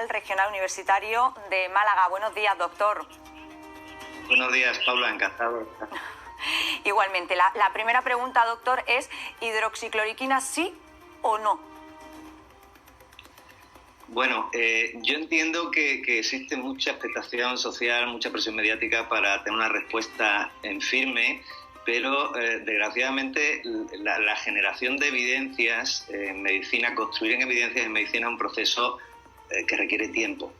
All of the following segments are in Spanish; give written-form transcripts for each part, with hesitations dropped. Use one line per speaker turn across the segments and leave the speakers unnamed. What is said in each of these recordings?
Hospital Regional Universitario de Málaga. Buenos días, doctor.
Buenos días, Paula, encantado.
Igualmente, la primera pregunta, doctor, es ¿hidroxicloroquina sí o no?
Bueno, yo entiendo que existe mucha expectación social, mucha presión mediática para tener una respuesta en firme, pero desgraciadamente la generación de evidencias en medicina, construir en evidencias en medicina es un proceso que requiere tiempo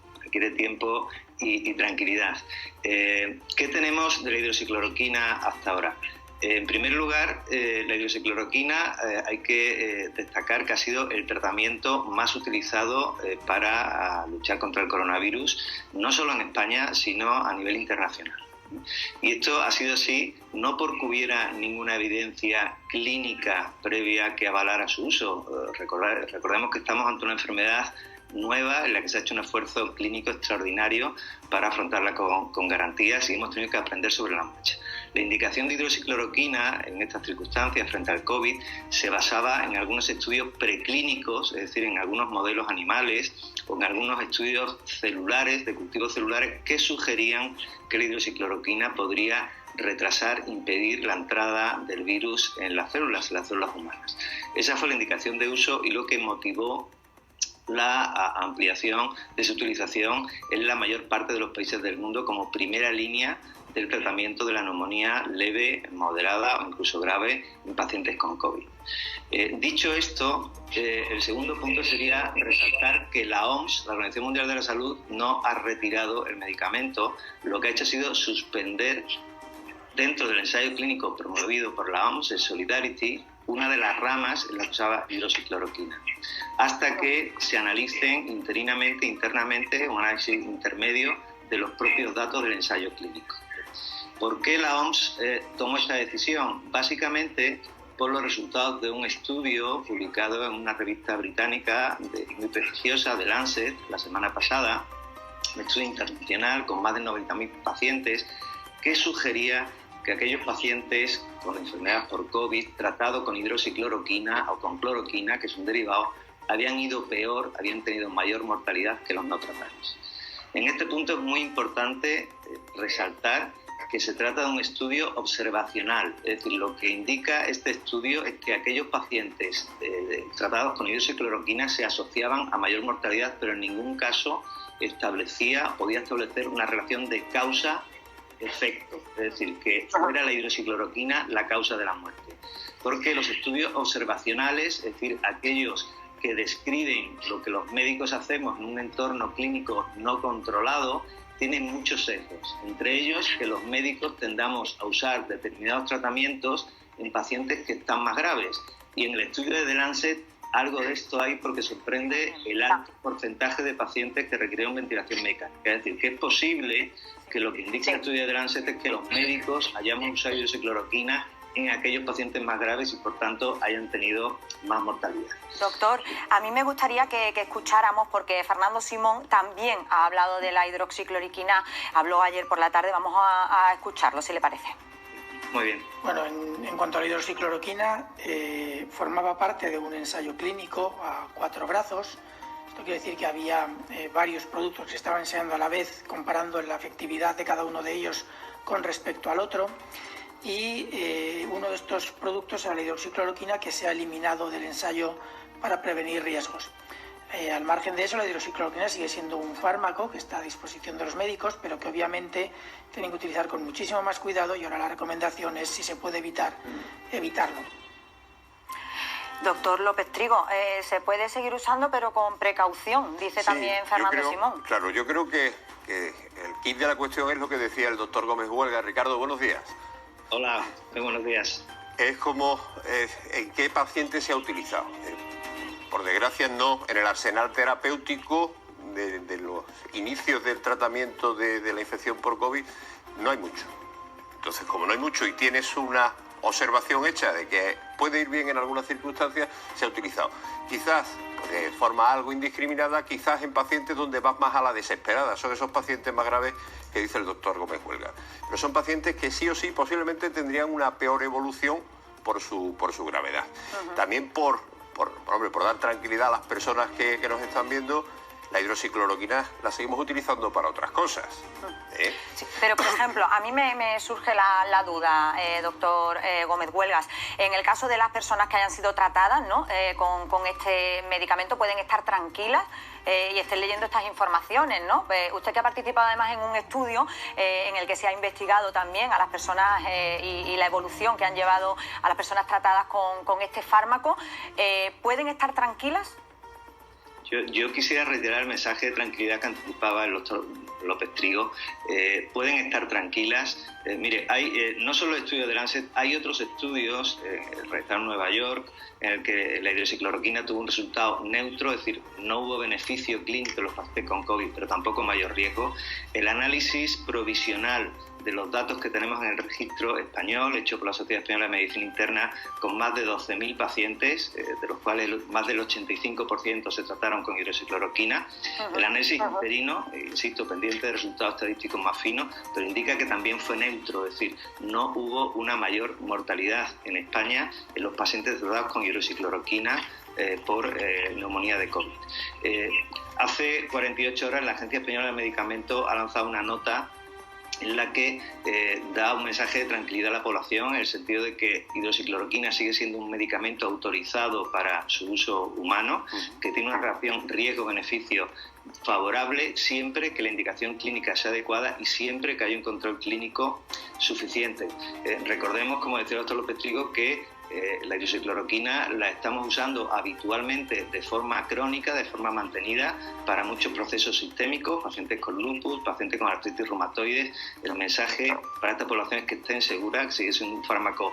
y tranquilidad. ¿Qué tenemos de la hidroxicloroquina hasta ahora? En primer lugar, la hidroxicloroquina hay que destacar que ha sido el tratamiento más utilizado para luchar contra el coronavirus, no solo en España, sino a nivel internacional. Y esto ha sido así no porque hubiera ninguna evidencia clínica previa que avalara su uso. Recordemos que estamos ante una enfermedad nueva en la que se ha hecho un esfuerzo clínico extraordinario para afrontarla con garantías y hemos tenido que aprender sobre la marcha. La indicación de hidroxicloroquina en estas circunstancias frente al COVID se basaba en algunos estudios preclínicos, es decir, en algunos modelos animales o en algunos estudios celulares, de cultivos celulares, que sugerían que la hidroxicloroquina podría retrasar, impedir la entrada del virus en las células humanas. Esa fue la indicación de uso y lo que motivó la ampliación de su utilización en la mayor parte de los países del mundo como primera línea del tratamiento de la neumonía leve, moderada o incluso grave en pacientes con COVID. Dicho esto, el segundo punto sería resaltar que la OMS, la Organización Mundial de la Salud, no ha retirado el medicamento. Lo que ha hecho ha sido suspender dentro del ensayo clínico promovido por la OMS, el Solidarity, una de las ramas en la que usaba hidroxicloroquina, hasta que se analicen internamente, un análisis intermedio de los propios datos del ensayo clínico. ¿Por qué la OMS tomó esta decisión? Básicamente por los resultados de un estudio publicado en una revista británica muy prestigiosa, The Lancet, la semana pasada, un estudio internacional con más de 90.000 pacientes, que sugería que aquellos pacientes con enfermedad por COVID tratados con hidroxicloroquina o con cloroquina, que son derivados, habían ido peor, habían tenido mayor mortalidad que los no tratados. En este punto es muy importante resaltar que se trata de un estudio observacional, es decir, lo que indica este estudio es que aquellos pacientes tratados con hidroxicloroquina se asociaban a mayor mortalidad, pero en ningún caso podía establecer una relación de causa-efecto, es decir, que fuera la hidroxicloroquina la causa de la muerte. Porque los estudios observacionales, es decir, aquellos que describen lo que los médicos hacemos en un entorno clínico no controlado, tienen muchos sesgos, entre ellos que los médicos tendamos a usar determinados tratamientos en pacientes que están más graves. Y en el estudio de The Lancet algo de esto hay porque sorprende el alto porcentaje de pacientes que requieren ventilación mecánica. Es decir, que es posible que lo que indica el estudio de The Lancet es que los médicos hayamos usado hidroxicloroquina en aquellos pacientes más graves y por tanto hayan tenido más mortalidad.
Doctor, a mí me gustaría que escucháramos, porque Fernando Simón también ha hablado de la hidroxicloroquina, habló ayer por la tarde, vamos a escucharlo, si le parece.
Muy bien.
Bueno, en cuanto a la hidroxicloroquina, formaba parte de un ensayo clínico a 4 brazos. Esto quiere decir que había varios productos que se estaban ensayando a la vez, comparando la efectividad de cada uno de ellos con respecto al otro. Y uno de estos productos era la hidroxicloroquina, que se ha eliminado del ensayo para prevenir riesgos. Al margen de eso, la hidroxicloroquina sigue siendo un fármaco que está a disposición de los médicos, pero que obviamente tienen que utilizar con muchísimo más cuidado, y ahora la recomendación es, si se puede evitar, evitarlo.
Doctor López Trigo, se puede seguir usando pero con precaución, dice también Fernando Simón.
Claro, yo creo que el kit de la cuestión es lo que decía el doctor Gómez Huelga. Ricardo, buenos días.
Hola, muy buenos días.
Es como en qué paciente se ha utilizado. Por desgracia no, en el arsenal terapéutico de los inicios del tratamiento de la infección por COVID no hay mucho. Entonces, como no hay mucho y tienes una observación hecha de que puede ir bien en algunas circunstancias, se ha utilizado. Quizás de forma algo indiscriminada, quizás en pacientes donde vas más a la desesperada. Son esos pacientes más graves que dice el doctor Gómez Huelga. Pero son pacientes que sí o sí posiblemente tendrían una peor evolución por su gravedad. También por dar tranquilidad a las personas que nos están viendo, la hidroxicloroquina la seguimos utilizando para otras cosas.
Sí, pero, por ejemplo, a mí me surge la duda, doctor Gómez Huelgas. En el caso de las personas que hayan sido tratadas, ¿no?, con este medicamento, pueden estar tranquilas y estén leyendo estas informaciones, ¿no? Usted que ha participado además en un estudio en el que se ha investigado también a las personas y la evolución que han llevado a las personas tratadas con este fármaco, ¿pueden estar tranquilas?
Yo quisiera reiterar el mensaje de tranquilidad que anticipaba el doctor López Trigo. Pueden estar tranquilas. Mire, hay no solo el estudio de Lancet, hay otros estudios, realizaron en Nueva York, en el que la hidroxicloroquina tuvo un resultado neutro, es decir, no hubo beneficio clínico en los pacientes con COVID, pero tampoco mayor riesgo. El análisis provisional de los datos que tenemos en el registro español, hecho por la Sociedad Española de Medicina Interna, con más de 12.000 pacientes, de los cuales más del 85% se trataron con hidroxicloroquina. El análisis interino, insisto, pendiente de resultados estadísticos más finos, pero indica que también fue neutro, es decir, no hubo una mayor mortalidad en España en los pacientes tratados con hidroxicloroquina por neumonía de COVID. Hace 48 horas la Agencia Española de Medicamentos ha lanzado una nota en la que da un mensaje de tranquilidad a la población, en el sentido de que hidroxicloroquina sigue siendo un medicamento autorizado para su uso humano, que tiene una relación riesgo-beneficio favorable siempre que la indicación clínica sea adecuada y siempre que haya un control clínico suficiente. Recordemos, como decía el doctor López Trigo, que la hidroxicloroquina la estamos usando habitualmente de forma crónica, de forma mantenida, para muchos procesos sistémicos, pacientes con lupus, pacientes con artritis reumatoide. El mensaje para esta población es que estén seguras, que sigue siendo un fármaco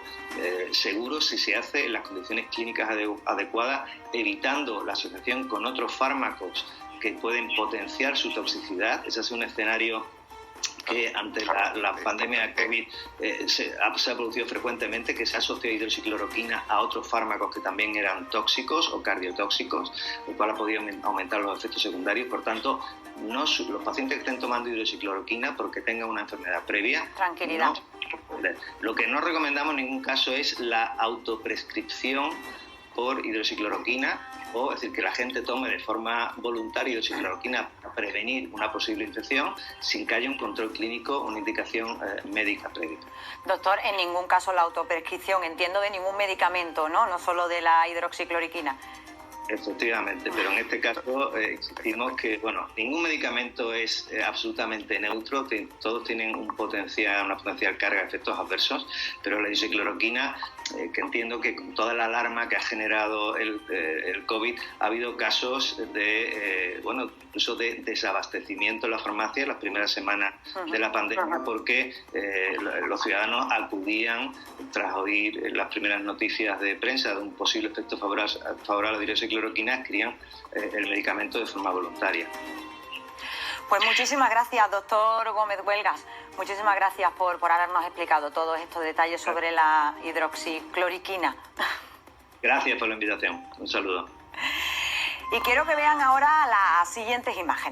seguro si se hace en las condiciones clínicas adecuadas, evitando la asociación con otros fármacos que pueden potenciar su toxicidad. Ese es un escenario que ante la pandemia de COVID se ha producido frecuentemente, que se ha asociado hidroxicloroquina a otros fármacos que también eran tóxicos o cardiotóxicos, lo cual ha podido aumentar los efectos secundarios. Por tanto, los pacientes que estén tomando hidroxicloroquina porque tengan una enfermedad previa,
tranquilidad.
Lo que no recomendamos en ningún caso es la autoprescripción por hidroxicloroquina, o es decir, que la gente tome de forma voluntaria hidroxicloroquina para prevenir una posible infección sin que haya un control clínico, una indicación médica previa.
Doctor, en ningún caso la autoprescripción, entiendo, de ningún medicamento, ¿no? No solo de la hidroxicloroquina.
Efectivamente, pero en este caso insistimos que, bueno, ningún medicamento es absolutamente neutro, todos tienen una potencial carga de efectos adversos, pero la hidroxicloroquina, que entiendo que con toda la alarma que ha generado el COVID, ha habido casos de, incluso de desabastecimiento en la farmacia en las primeras semanas de la pandemia, porque los ciudadanos acudían, tras oír las primeras noticias de prensa de un posible efecto favorable a la hidroxicloroquina, adquirían el medicamento de forma voluntaria.
Pues muchísimas gracias, doctor Gómez Huelgas. Muchísimas gracias por habernos explicado todos estos detalles sobre la hidroxicloroquina.
Gracias por la invitación. Un saludo.
Y quiero que vean ahora las siguientes imágenes.